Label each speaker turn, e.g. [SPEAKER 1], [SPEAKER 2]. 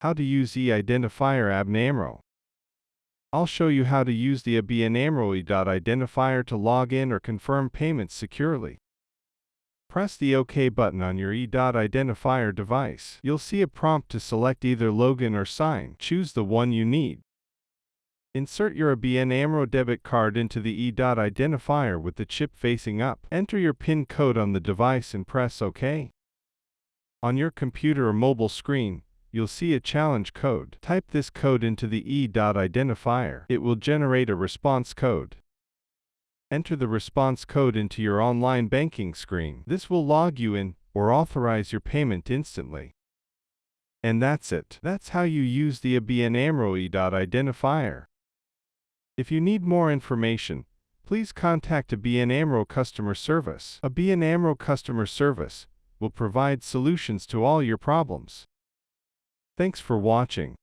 [SPEAKER 1] How to use e-identifier ABN AMRO. I'll show you how to use the ABN AMRO e-identifier to log in or confirm payments securely. Press the OK button on your e-identifier device. You'll see a prompt to select either login or sign. Choose the one you need. Insert your ABN AMRO debit card into the e-identifier with the chip facing up. Enter your PIN code on the device and press OK. On your computer or mobile screen, you'll see a challenge code. Type this code into the e-identifier. It will generate a response code. Enter the response code into your online banking screen. This will log you in or authorize your payment instantly. And that's it. That's how you use the ABN AMRO e-identifier. If you need more information, please contact ABN AMRO Customer Service. ABN AMRO Customer Service will provide solutions to all your problems. Thanks for watching.